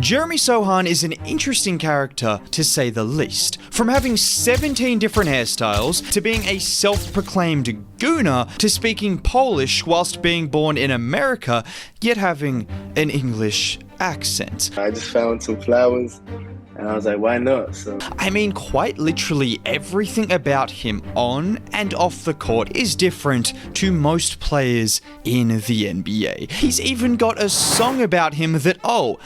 Jeremy Sochan is an interesting character to say the least. From having 17 different hairstyles, to being a self-proclaimed gooner, to speaking Polish whilst being born in America, yet having an English accent. I just found some flowers and I was like, why not? So I mean, quite literally everything about him on and off the court is different to most players in the NBA. He's even got a song about him that,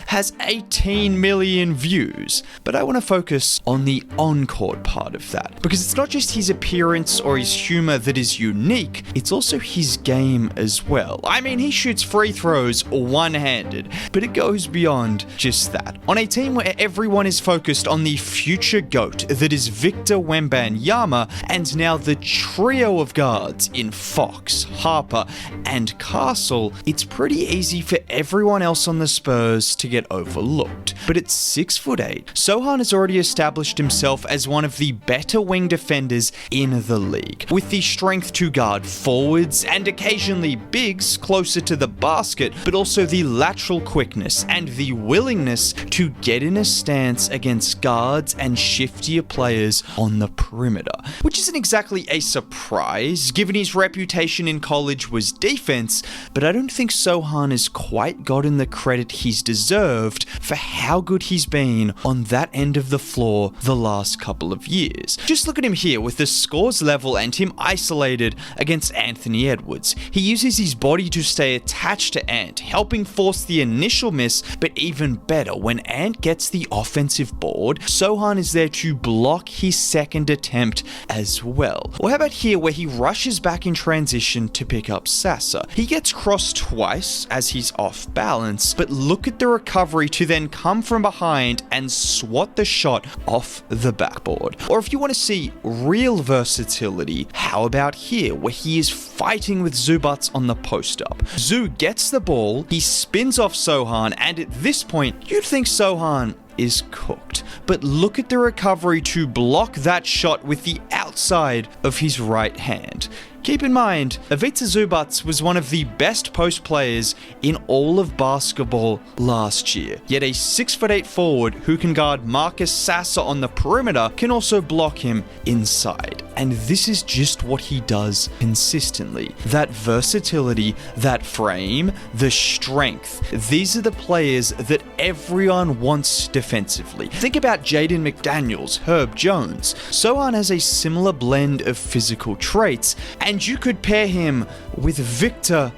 has 18 million views. But I want to focus on the on-court part of that, because it's not just his appearance or his humor that is unique, it's also his game as well. I mean, he shoots free throws one-handed, but it goes beyond just that. On a team where everyone is focused on the future GOAT that is Victor Wembanyama, and now the trio of guards in Fox, Harper, and Castle, it's pretty easy for everyone else on the Spurs to get overlooked. But at 6'8", Sochan has already established himself as one of the better wing defenders in the league, with the strength to guard forwards and occasionally bigs closer to the basket, but also the lateral quickness and the willingness to get in a stance against guards and shiftier players on the perimeter, which isn't exactly a surprise given his reputation in college was defense, but I don't think Sochan has quite gotten the credit he's deserved for how good he's been on that end of the floor the last couple of years. Just look at him here with the scores level and him isolated against Anthony Edwards. He uses his body to stay attached to Ant, helping force the initial miss, but even better, when Ant gets the offensive board, Sochan is there to block his second attempt as well. Or how about here where he rushes back in transition to pick up Sasa? He gets crossed twice as he's off balance, but look at the recovery to then come from behind and swat the shot off the backboard. Or if you want to see real versatility, how about here where he is fighting with Zubats on the post-up? Zoo gets the ball, he spins off Sochan, and at this point, you'd think Sochan is cooked. But look at the recovery to block that shot with the outside of his right hand. Keep in mind, Ivica Zubats was one of the best post players in all of basketball last year. Yet a 6'8" forward who can guard Marcus Sasa on the perimeter can also block him inside. And this is just what he does consistently. That versatility, that frame, the strength. These are the players that everyone wants defensively. Think about Jaden McDaniels, Herb Jones. Sochan has a similar blend of physical traits, and you could pair him with Victor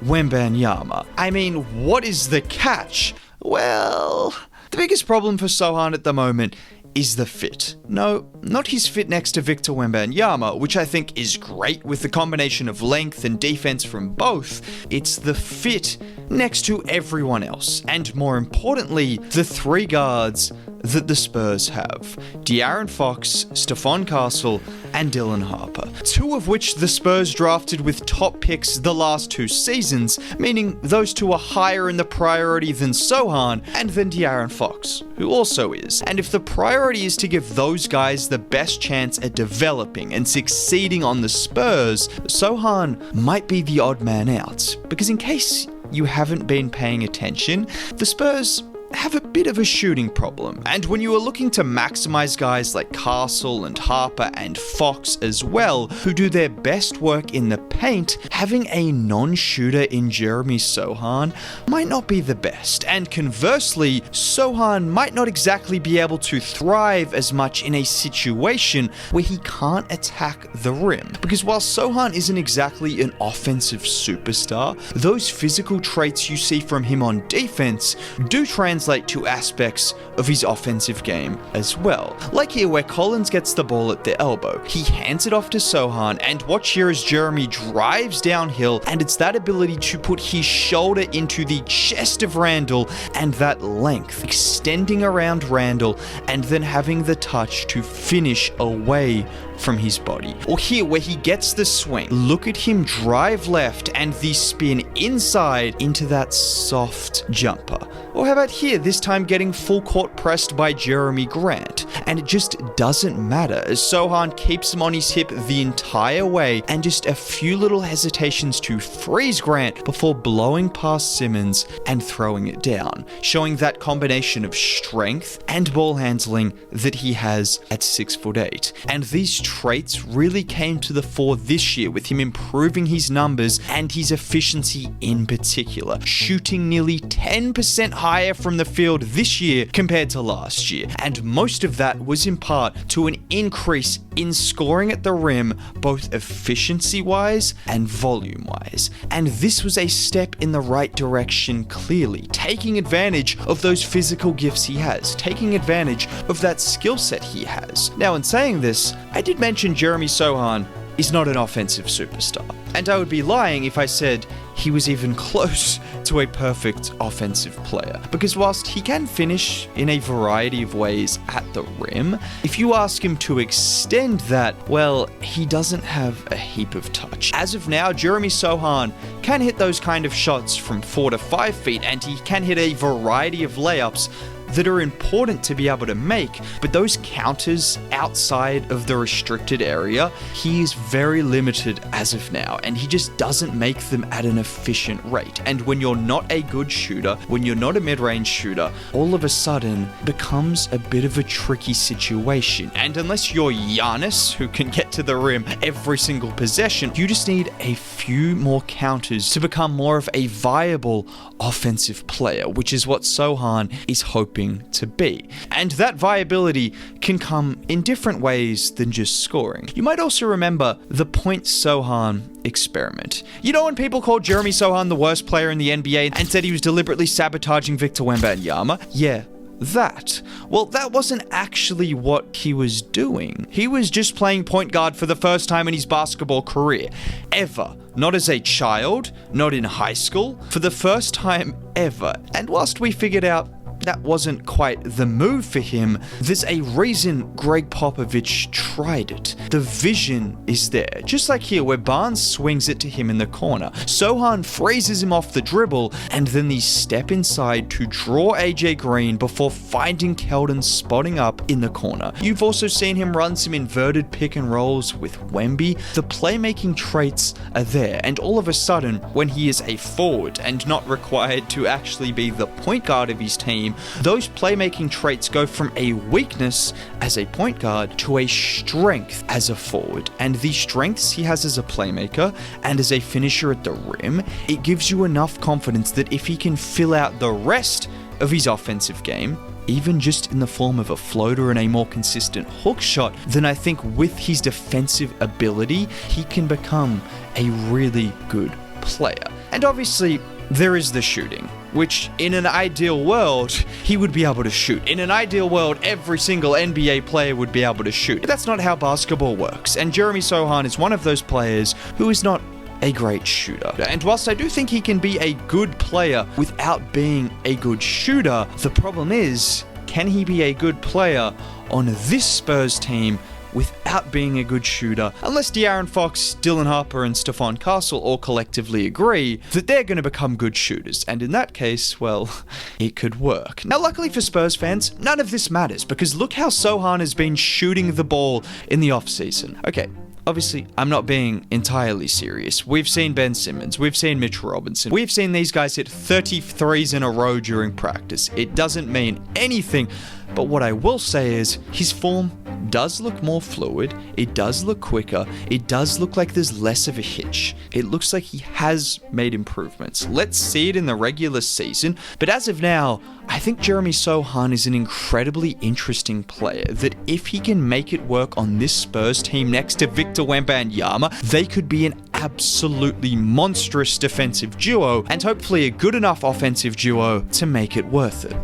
Wembanyama. I mean, what is the catch? Well, the biggest problem for Sochan at the moment is the fit. No, not his fit next to Victor Wembanyama, which I think is great with the combination of length and defense from both. It's the fit next to everyone else, and more importantly, the three guards that the Spurs have: De'Aaron Fox, Stephon Castle, and Dylan Harper. Two of which the Spurs drafted with top picks the last 2 seasons, meaning those two are higher in the priority than Sochan and than De'Aaron Fox, who also is. And if the priority is to give those guys the best chance at developing and succeeding on the Spurs, Sochan might be the odd man out. Because in case you haven't been paying attention, the Spurs have a bit of a shooting problem, and when you are looking to maximize guys like Castle and Harper and Fox as well, who do their best work in the paint, having a non-shooter in Jeremy Sochan might not be the best, and conversely, Sochan might not exactly be able to thrive as much in a situation where he can't attack the rim. Because while Sochan isn't exactly an offensive superstar, those physical traits you see from him on defense do translate to aspects of his offensive game as well. Like here where Collins gets the ball at the elbow, he hands it off to Sochan, and watch here as Jeremy drives downhill, and it's that ability to put his shoulder into the chest of Randall and that length extending around Randall, and then having the touch to finish away from his body. Or here, where he gets the swing. Look at him drive left and the spin inside into that soft jumper. Or how about here, this time getting full court pressed by Jeremy Grant. And it just doesn't matter as Sochan keeps him on his hip the entire way, and just a few little hesitations to freeze Grant before blowing past Simmons and throwing it down, showing that combination of strength and ball handling that he has at 6'8". And these traits really came to the fore this year, with him improving his numbers and his efficiency in particular, shooting nearly 10% higher from the field this year compared to last year. And most of that was in part to an increase in scoring at the rim, both efficiency-wise and volume-wise. And this was a step in the right direction, clearly, taking advantage of those physical gifts he has, taking advantage of that skill set he has. Now, in saying this, I did mention Jeremy Sochan is not an offensive superstar. And I would be lying if I said he was even close to a perfect offensive player. Because whilst he can finish in a variety of ways at the rim, if you ask him to extend that, well, he doesn't have a heap of touch. As of now, Jeremy Sochan can hit those kind of shots from 4 to 5 feet, and he can hit a variety of layups that are important to be able to make, but those counters outside of the restricted area, he is very limited as of now, and he just doesn't make them at an efficient rate. And when you're not a good shooter, when you're not a mid-range shooter, all of a sudden becomes a bit of a tricky situation. And unless you're Giannis, who can get to the rim every single possession, you just need a few more counters to become more of a viable offensive player, which is what Sochan is hoping to be. And that viability can come in different ways than just scoring. You might also remember the Point Sochan experiment. You know when people called Jeremy Sochan the worst player in the NBA and said he was deliberately sabotaging Victor Wembanyama? Yeah, that. Well, that wasn't actually what he was doing. He was just playing point guard for the first time in his basketball career. Ever. Not as a child, not in high school, for the first time ever. And whilst we figured out that wasn't quite the move for him, there's a reason Greg Popovich tried it. The vision is there. Just like here, where Barnes swings it to him in the corner. Sochan freezes him off the dribble, and then they step inside to draw AJ Green before finding Keldon spotting up in the corner. You've also seen him run some inverted pick and rolls with Wemby. The playmaking traits are there, and all of a sudden, when he is a forward and not required to actually be the point guard of his team, those playmaking traits go from a weakness as a point guard to a strength as a forward. And the strengths he has as a playmaker and as a finisher at the rim, it gives you enough confidence that if he can fill out the rest of his offensive game, even just in the form of a floater and a more consistent hook shot, then I think with his defensive ability, he can become a really good player. And obviously, there is the shooting, which in an ideal world, he would be able to shoot. In an ideal world, every single NBA player would be able to shoot. But that's not how basketball works, and Jeremy Sochan is one of those players who is not a great shooter. And whilst I do think he can be a good player without being a good shooter, the problem is, can he be a good player on this Spurs team without being a good shooter, unless De'Aaron Fox, Dylan Harper, and Stephon Castle all collectively agree that they're going to become good shooters, and in that case, well, it could work. Now, luckily for Spurs fans, none of this matters, because look how Sochan has been shooting the ball in the offseason. Okay, obviously, I'm not being entirely serious. We've seen Ben Simmons, we've seen Mitchell Robinson, we've seen these guys hit 33s in a row during practice. It doesn't mean anything, but what I will say is his form does look more fluid, it does look quicker, it does look like there's less of a hitch. It looks like he has made improvements. Let's see it in the regular season, but as of now, I think Jeremy Sochan is an incredibly interesting player that if he can make it work on this Spurs team next to Victor Wembanyama, they could be an absolutely monstrous defensive duo and hopefully a good enough offensive duo to make it worth it.